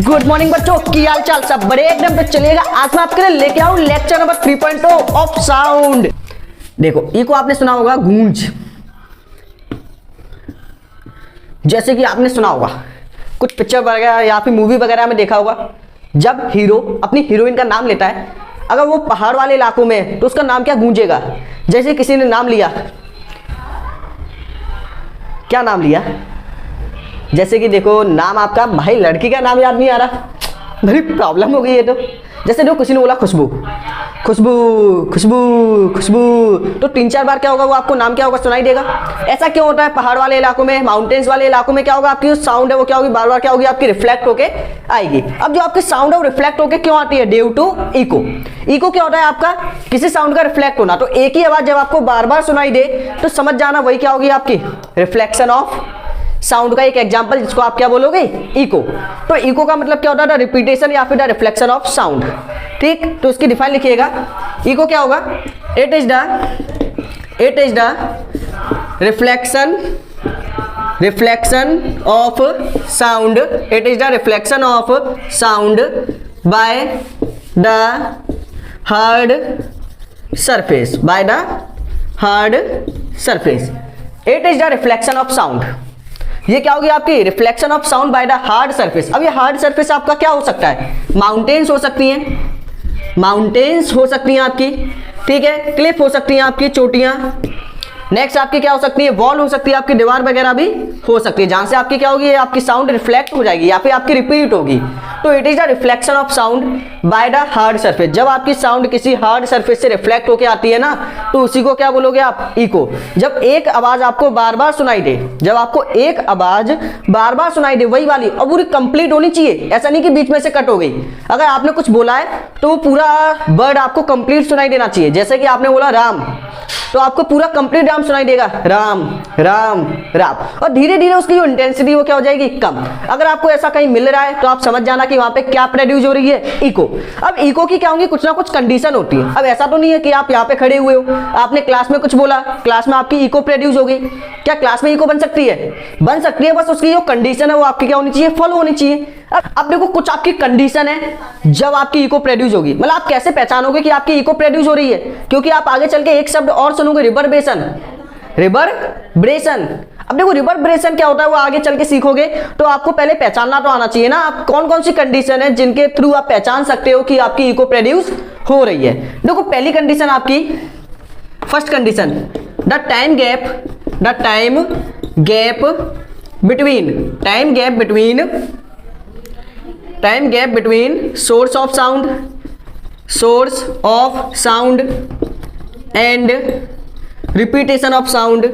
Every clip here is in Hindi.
गुड मॉर्निंग बच्चों, की हाल चाल सब बड़े एकदम पे चलेगा। आज मैं आपके लिए लेके आऊं लेक्चर नंबर 3.0 ऑफ साउंड। देखो ई को आपने सुना होगा गूंज, जैसे कि आपने सुना होगा कुछ पिक्चर वगैरह या फिर मूवी वगैरह में देखा होगा, जब हीरो अपनी हीरोइन का नाम लेता है, अगर वो पहाड़ वाले इलाकों में है तो उसका नाम क्या गूंजेगा। जैसे किसी ने नाम लिया, क्या नाम लिया, जैसे कि देखो नाम आपका, भाई लड़की का नाम याद नहीं आ रहा, बड़ी प्रॉब्लम हो गई है। तो जैसे देखो किसी ने बोला खुशबू खुशबू खुशबू खुशबू, तो 3-4 बार क्या होगा, वो आपको नाम क्या होगा सुनाई देगा। ऐसा क्यों होता है, पहाड़ वाले इलाकों में, माउंटेन्स वाले इलाकों में क्या होगा, आपकी जो साउंड है वो क्या होगी, बार बार क्या होगी, आपकी रिफ्लेक्ट होके आएगी। अब जो आपकी साउंड है वो रिफ्लेक्ट होके क्यों आती है, ड्यू टू इको। इको क्या होता है, आपका किसी साउंड का रिफ्लेक्ट होना। तो एक ही आवाज जब आपको बार बार सुनाई दे तो समझ जाना वही क्या होगी, आपकी रिफ्लेक्शन ऑफ साउंड का एक एग्जांपल, जिसको आप क्या बोलोगे, इको। तो इको का मतलब क्या होता है, रिपीटेशन या फिर द रिफ्लेक्शन ऑफ साउंड। ठीक, तो इसकी डिफाइन लिखिएगा। इको क्या होगा, it is the reflection of sound, it is the reflection of sound by the hard surface, by the hard surface. It is the reflection of sound, ये क्या होगी आपकी reflection of sound by the hard surface. अब ये हार्ड सरफेस आपका क्या हो सकता है, माउंटेन्स हो सकती हैं, माउंटेन्स हो सकती हैं आपकी, ठीक है, क्लिफ हो सकती हैं आपकी चोटियां, नेक्स्ट आपकी क्या हो सकती है, वॉल हो सकती है, आपकी दीवार वगैरह भी हो सकती है, जहां से आपकी क्या होगी, आपकी साउंड रिफ्लेक्ट हो जाएगी या फिर आपकी रिपीट होगी। तो it is the reflection of sound by the hard surface. जब आपकी साउंड किसी हार्ड सरफेस से रिफ्लेक्ट होकर आती है ना, तो उसी को क्या बोलोगे आप, इको। जब एक आवाज आपको बार बार सुनाई दे, जब आपको एक आवाज बार बार सुनाई दे वही वाली, और पूरी कंप्लीट होनी चाहिए, ऐसा नहीं कि बीच में से कट हो गई। अगर आपने कुछ बोला है तो वो पूरा वर्ड आपको कंप्लीट सुनाई देना चाहिए। जैसे कि आपने बोला राम, तो आपको पूरा कंप्लीट राम सुनाई देगा, राम राम राम, और धीरे धीरे उसकी जो इंटेंसिटी वो क्या हो जाएगी, कम। अगर आपको ऐसा कहीं मिल रहा है तो आप समझ जाना कि वहां पे क्या प्रोड्यूस हो रही है, इको। अब इको की क्या होंगी, कुछ ना कुछ कंडीशन होती है। अब ऐसा तो नहीं है कि आप यहाँ पे खड़े हुए हो, आपने क्लास में कुछ बोला, क्लास में आपकी इको प्रोड्यूस होगी। क्या क्लास में इको बन सकती है, बन सकती है, बस उसकी जो कंडीशन है वो आपकी क्या होनी चाहिए, फॉलो होनी चाहिए। अब देखो कुछ आपकी कंडीशन है जब आपकी इको प्रोड्यूस होगी, मतलब आप कैसे पहचानोगे कि आपकी इको प्रोड्यूस हो रही है, क्योंकि आप आगे चल के एक शब्द और सुनोगे, रिवर्बरेशन, रिवर्बरेशन। अब देखो रिवर्बरेशन क्या होता है वो आगे चल के सीखोगे, तो आपको पहले पहचानना तो आना चाहिए ना, आप कौन कौन सी कंडीशन है जिनके थ्रू आप पहचान सकते हो कि आपकी इको प्रोड्यूस हो रही है। देखो पहली कंडीशन आपकी, first condition, the time gap between source of sound and repetition of sound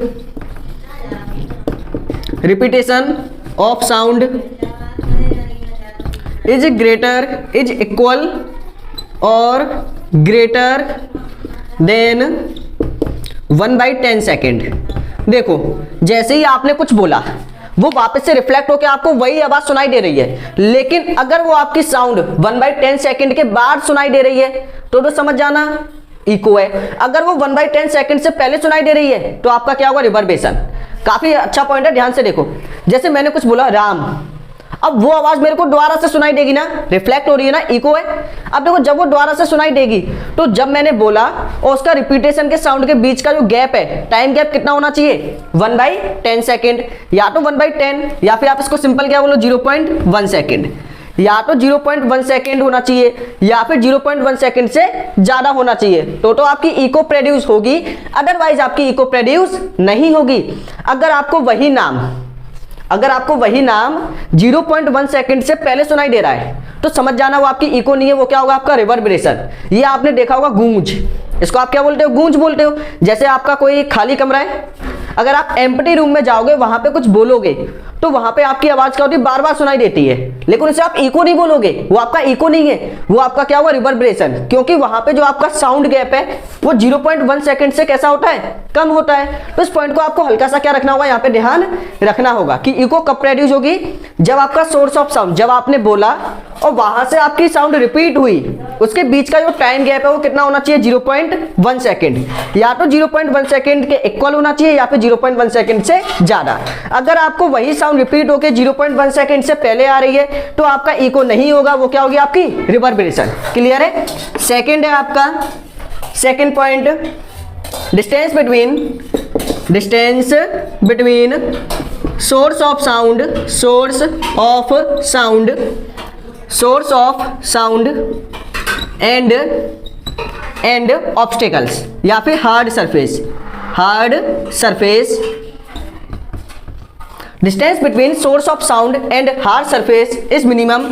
is equal और ग्रेटर देन 1/10 सेकेंड। देखो जैसे ही आपने कुछ बोला वो वापस से रिफ्लेक्ट होकर आपको वही आवाज सुनाई दे रही है, लेकिन अगर वो आपकी साउंड 1/10 सेकेंड के बाद सुनाई दे रही है तो समझ जाना इको है। अगर वो 1/10 सेकंड से पहले सुनाई दे रही है तो आपका क्या होगा, रिवर्बरेशन। काफी अच्छा पॉइंट है, ध्यान से देखो। जैसे मैंने कुछ बोला राम, अब वो आवाज मेरे को दोबारा से सुनाई देगी ना, रिफ्लेक्ट हो रही है ना, इको है। अब देखो जब वो दोबारा से सुनाई देगी तो जब मैंने बोला और उसका रिपीटेशन के साउंड के बीच का जो गैप है, टाइम गैप कितना होना चाहिए, 1/10 सेकेंड, या तो 1/10 या फिर आप इसको सिंपल क्या बोलो 0.1 सेकेंड, या तो 0.1 सेकेंड होना चाहिए या फिर 0.1 सेकेंड से ज्यादा होना चाहिए, तो आपकी इको प्रोड्यूस होगी, अदरवाइज आपकी इको प्रोड्यूस नहीं होगी। अगर आपको वही नाम 0.1 सेकेंड से पहले सुनाई दे रहा है तो समझ जाना वो आपकी इको नहीं है, वो क्या होगा, आपका रिवर्बरेशन। ये आपने देखा होगा गूंज, इसको आप क्या बोलते हो, गूंज बोलते हो। जैसे आपका कोई खाली कमरा है, अगर आप एम्प्टी रूम में जाओगे, वहां पे कुछ बोलोगे तो वहां पे आपकी आवाज क्या होती है, बार बार सुनाई देती है, लेकिन उसे आप इको नहीं बोलोगे, वो आपका इको नहीं है, वो आपका क्या हुआ, रिवर्बरेशन। क्योंकि वहां पे जो आपका साउंड गैप है वो 0.1 सेकेंड से कैसा होता है, कम होता है। तो इस पॉइंट को आपको हल्का सा क्या रखना होगा, यहाँ पे ध्यान रखना होगा कि इको कब प्रोड्यूस होगी, जब आपका सोर्स ऑफ साउंड, जब आपने बोला और वहां से आपकी साउंड रिपीट हुई, उसके बीच का जो टाइम गैप है वो कितना होना चाहिए, 0.1 सेकेंड, या तो 0.1 सेकेंड के इक्वल होना चाहिए या फिर 0.1 सेकेंड से ज्यादा। अगर आपको वही साउंड रिपीट होके 0.1 सेकंड से पहले आ रही है तो आपका इको नहीं होगा, वो क्या होगी आपकी रिवर्बरेशन। क्लियर है। सेकंड है आपका second point, distance between source of sound and obstacles या फिर hard surface. Distance between source of sound and hard surface is minimum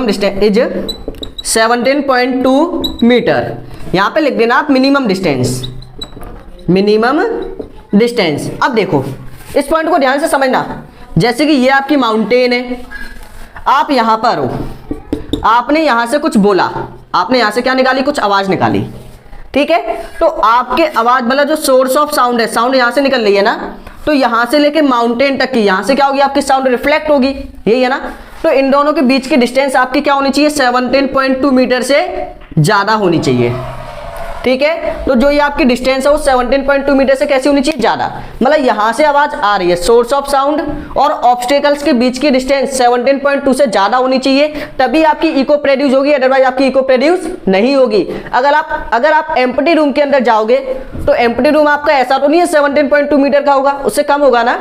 distance is 17.2 metre. यहां पे लिख देना आप मिनिमम डिस्टेंस। अब देखो इस पॉइंट को ध्यान से समझना। जैसे कि ये आपकी माउंटेन है, आप यहां पर हो, आपने यहां से कुछ बोला, आपने यहां से क्या निकाली, कुछ आवाज निकाली, ठीक है। तो आपके आवाज मतलब जो सोर्स ऑफ साउंड है, साउंड यहां से निकल रही है ना, तो यहां से लेके माउंटेन तक की यहां से क्या होगी आपकी साउंड रिफ्लेक्ट होगी, यही है ना। तो इन दोनों के बीच की डिस्टेंस आपकी क्या होनी चाहिए, 17.2 मीटर से ज्यादा होनी चाहिए, ठीक है। तो जो ये आपकी डिस्टेंस है वो 17.2 मीटर से कैसी होनी चाहिए, ज्यादा। मतलब यहां से आवाज आ रही है, सोर्स ऑफ साउंड और ऑब्स्टेकल्स के बीच की डिस्टेंस 17.2 से ज्यादा होनी चाहिए, तभी आपकी इको प्रोड्यूस होगी, अदरवाइज आपकी इको प्रोड्यूस नहीं होगी। अगर आप एम्प्टी रूम के अंदर जाओगे तो एम्प्टी रूम आपका ऐसा तो नहीं है 17.2 मीटर का होगा, उससे कम होगा ना।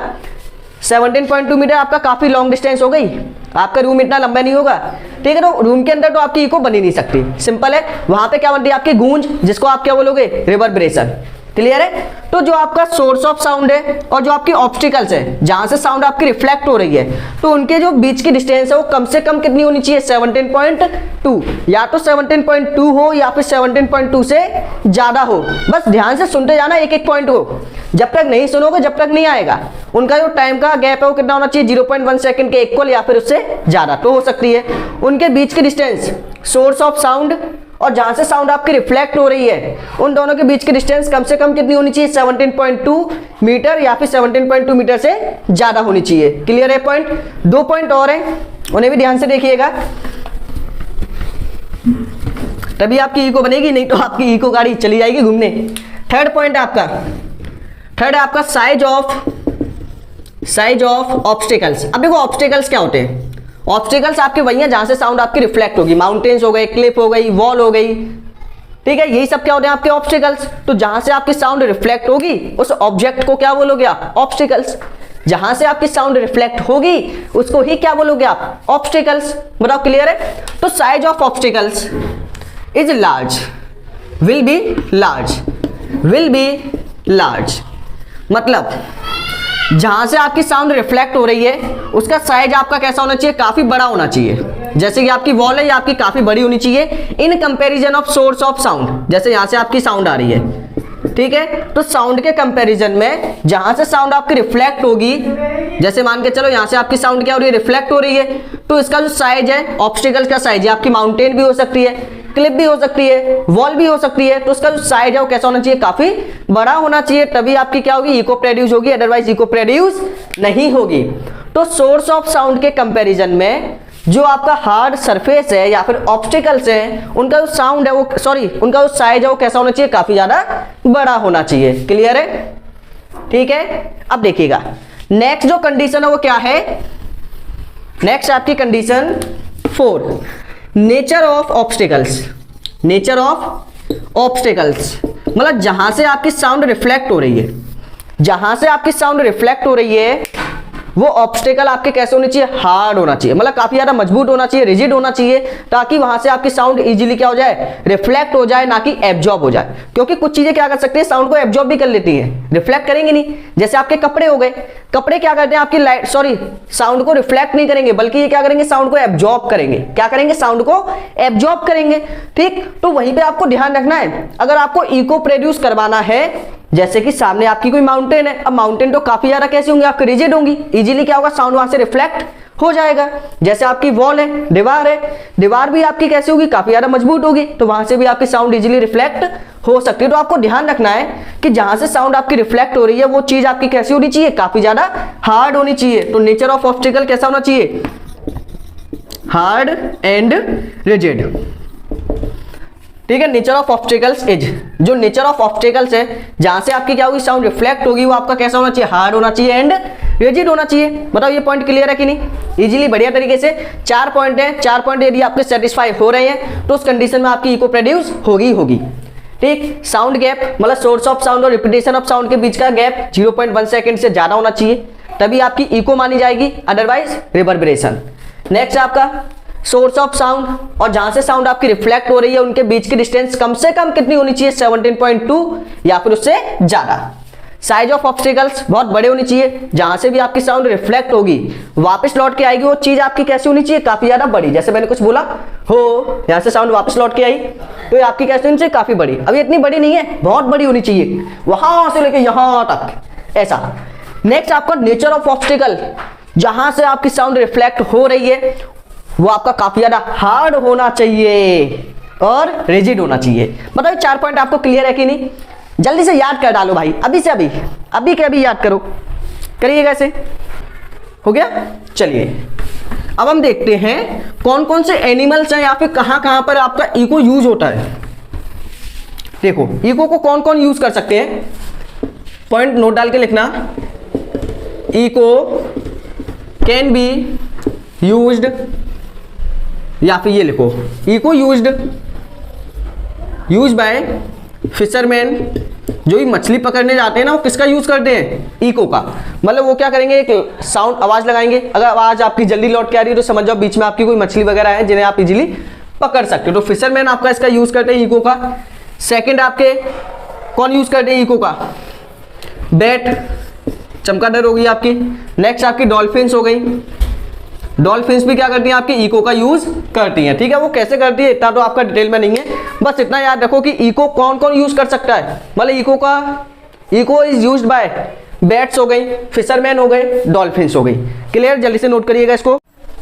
17.2 मीटर आपका काफी लॉन्ग डिस्टेंस हो गई, आपका रूम इतना लंबा नहीं होगा, ठीक है। तो रूम के अंदर तो आपकी इको बनी नहीं सकती, सिंपल है। वहां पे क्या बनती है आपकी गूंज, जिसको आप क्या बोलोगे, रिवर्बरेशन। क्लियर है। तो जो आपका सोर्स ऑफ साउंड है और जो आपकी ऑब्स्टिकल्स है, जहां से साउंड आपकी रिफ्लेक्ट हो रही है, तो उनके जो बीच की डिस्टेंस है वो कम से कम कितनी होनी चाहिए, 17.2। या तो 17.2 हो या फिर 17.2 से ज्यादा हो। बस ध्यान से सुनते जाना एक एक पॉइंट को, जब तक नहीं सुनोगे जब तक नहीं आएगा। उनका जो टाइम का गैप है वो कितना होना चाहिए, 0.1 सेकंड के इक्वल या फिर उससे ज्यादा तो हो सकती है। उनके बीच की डिस्टेंस सोर्स ऑफ साउंड और जहां से साउंड आपकी रिफ्लेक्ट हो रही है, उन दोनों के बीच की डिस्टेंस कम से कम कितनी होनी चाहिए, 17.2 मीटर या फिर 17.2 मीटर से ज्यादा होनी चाहिए। क्लियर है पॉइंट। दो पॉइंट और हैं, उन्हें भी ध्यान से देखिएगा, तभी आपकी इको बनेगी, नहीं तो आपकी इको गाड़ी चली जाएगी घूमने। थर्ड पॉइंट आपका, थर्ड है आपका साइज ऑफ ऑब्स्टिकल्स। अब देखो ऑब्स्टिकल्स क्या होते हैं, ऑब्स्टिकल्स आपके वही हैं जहां से साउंड आपकी रिफ्लेक्ट होगी, माउंटेन्स हो गए, क्लिफ हो गई, वॉल हो गई, ठीक है। यही सब क्या होते हैं आपके ऑब्स्टिकल्स। तो जहां से आपकी साउंड रिफ्लेक्ट होगी उस ऑब्जेक्ट को क्या बोलोगे आप, ऑब्स्टिकल्स। जहां से आपकी साउंड रिफ्लेक्ट होगी उसको ही क्या बोलोगे आप, ऑब्स्टिकल्स। बताओ क्लियर है। तो size of obstacles is large, will be large, मतलब जहां से आपकी साउंड रिफ्लेक्ट हो रही है उसका साइज आपका कैसा होना चाहिए, काफी बड़ा होना चाहिए। जैसे कि आपकी वॉल है, ये आपकी काफी बड़ी होनी चाहिए in comparison of source of sound. जैसे यहां से आपकी साउंड आ रही है, ठीक है, तो साउंड के कंपैरिजन में जहां से साउंड आपकी रिफ्लेक्ट होगी, जैसे मान के चलो यहां से आपकी साउंड क्या हो रही है, रिफ्लेक्ट हो रही है, तो इसका जो साइज है, ऑब्स्टिकल्स का साइज है, आपकी माउंटेन भी हो सकती है, क्लिप भी हो सकती है, वॉल भी हो सकती है, तो उसका जो साइज है वो कैसा होना चाहिए, काफी बड़ा होना चाहिए, तभी आपकी क्या होगी, इको प्रोड्यूस होगी, अदरवाइज इको प्रोड्यूस नहीं होगी। तो सोर्स ऑफ साउंड के कंपैरिजन में जो आपका हार्ड सरफेस है या फिर ऑब्स्टिकल्स है, उनका जो साउंड है वो उनका जो साइज है वो कैसा होना चाहिए, काफी ज्यादा बड़ा होना चाहिए। क्लियर है, ठीक है। अब देखिएगा नेक्स्ट जो कंडीशन है वो क्या है, नेक्स्ट आपकी condition 4, nature of obstacles. Nature of obstacles मतलब जहां से आपकी साउंड रिफ्लेक्ट हो रही है, जहां से आपकी साउंड रिफ्लेक्ट हो रही है वो ऑब्स्टिकल आपके कैसे होने चाहिए, हार्ड होना चाहिए, मतलब काफी ज्यादा मजबूत होना चाहिए, रिजिड होना चाहिए, ताकि वहां से आपकी साउंड इजीली क्या हो जाए, रिफ्लेक्ट हो जाए, ना कि एब्जॉर्ब हो जाए। क्योंकि कुछ चीजें क्या कर सकती है, साउंड को एब्जॉर्ब भी कर लेती है, रिफ्लेक्ट करेंगे नहीं। जैसे आपके कपड़े हो गए, कपड़े क्या करते हैं, आपकी लाइट साउंड को रिफ्लेक्ट नहीं करेंगे, बल्कि ये क्या करेंगे, साउंड को एब्जॉर्ब करेंगे। क्या करेंगे, साउंड को एब्जॉर्ब करेंगे, ठीक। तो वहीं पे आपको ध्यान रखना है, अगर आपको इको प्रोड्यूस करवाना है, जैसे कि सामने आपकी कोई माउंटेन है, अब माउंटेन तो काफी ज्यादा कैसी होंगी, आपकी रिजिड होंगी, इजीली क्या होगा, साउंड वहां से रिफ्लेक्ट हो जाएगा। जैसे आपकी वॉल है, दीवार है, दीवार भी आपकी कैसी होगी, काफी ज्यादा मजबूत होगी, तो वहां से भी आपकी साउंड इजीली रिफ्लेक्ट हो सकती है। तो आपको ध्यान रखना है कि जहां से साउंड आपकी रिफ्लेक्ट हो रही है वो चीज आपकी कैसी होनी चाहिए, काफी ज्यादा हार्ड होनी चाहिए। तो नेचर ऑफ ऑब्स्टिकल कैसा होना चाहिए, हार्ड एंड रिजिड। ठीक है। नेचर ऑफ ऑब्स्टेकल्स इज, जो नेचर ऑफ ऑब्स्टेकल्स है जहां से आपकी क्या होगी साउंड रिफ्लेक्ट होगी, वो आपका कैसा होना चाहिए, हार्ड होना चाहिए एंड रिजिड होना चाहिए। बताओ ये पॉइंट क्लियर है कि नहीं। इजीली बढ़िया तरीके से 4 पॉइंट है, 4 पॉइंट यदि आपके सेटिस्फाई हो रहे हैं तो उस कंडीशन में आपकी इको प्रोड्यूस होगी। ठीक, साउंड गैप मतलब सोर्स ऑफ साउंड और रिपीटेशन ऑफ साउंड के बीच का गैप 0.1 सेकंड से ज्यादा होना चाहिए, तभी आपकी इको मानी जाएगी, अदरवाइज रिवर्बरेशन। नेक्स्ट आपका सोर्स ऑफ साउंड और जहां से साउंड आपकी रिफ्लेक्ट हो रही है उनके बीच की डिस्टेंस कम से कम कितनी होनी चाहिए, 17.2 या फिर उससे ज्यादा। साइज ऑफ ऑब्स्टेकल्स बहुत बड़े होनी चाहिए, जहां से भी आपकी साउंड रिफ्लेक्ट होगी वापस लौट के आएगी वो चीज आपकी कैसी होनी चाहिए, काफी ज्यादा बड़ी। जैसे मैंने कुछ बोला हो, यहां से साउंड वापस लौट के आई तो ये आपकी कैसी होनी चाहिए, काफी बड़ी। अब ये इतनी बड़ी नहीं है, बहुत बड़ी होनी चाहिए, वहां से लेके यहां तक ऐसा। नेक्स्ट आपका नेचर ऑफ ऑब्स्टेकल, जहां से आपकी साउंड रिफ्लेक्ट हो रही है वो आपका काफी ज्यादा हार्ड होना चाहिए और रिजिड होना चाहिए। बताओ 4 पॉइंट आपको क्लियर है कि नहीं। जल्दी से याद कर डालो भाई, अभी से अभी के अभी याद करो, करिएगा ऐसे। हो गया, चलिए अब हम देखते हैं कौन कौन से एनिमल्स हैं या फिर कहां कहां पर आपका इको यूज होता है। देखो इको को कौन कौन यूज कर सकते हैं, पॉइंट नोट डाल के लिखना। इको कैन बी यूज्ड, या फिर ये लिखो इको यूज बाय फिशरमैन। जो भी मछली पकड़ने जाते हैं ना वो किसका यूज करते हैं, इको का। मतलब वो क्या करेंगे, एक साउंड आवाज लगाएंगे, अगर आवाज आपकी जल्दी लौट के आ रही है तो समझ जाओ बीच में आपकी कोई मछली वगैरह है जिन्हें आप इजीली पकड़ सकते हो, तो फिशरमैन आपका इसका यूज करते हैं इको का। सेकंड आपके कौन यूज करते हैं इको का, बैट, चमगादड़ हो गई आपकी। नेक्स्ट आपकी डॉल्फिन्स हो गई, डॉल्फिन्स भी क्या करती हैं आपकी इको का यूज करती हैं। ठीक है, वो कैसे करती है इतना तो आपका डिटेल में नहीं है, बस इतना याद रखो कि इको कौन कौन यूज कर सकता है। मतलब echo is used by bats हो गई, फिशरमैन हो गए, डॉल्फिन्स हो गई। क्लियर, जल्दी से नोट करिएगा इसको।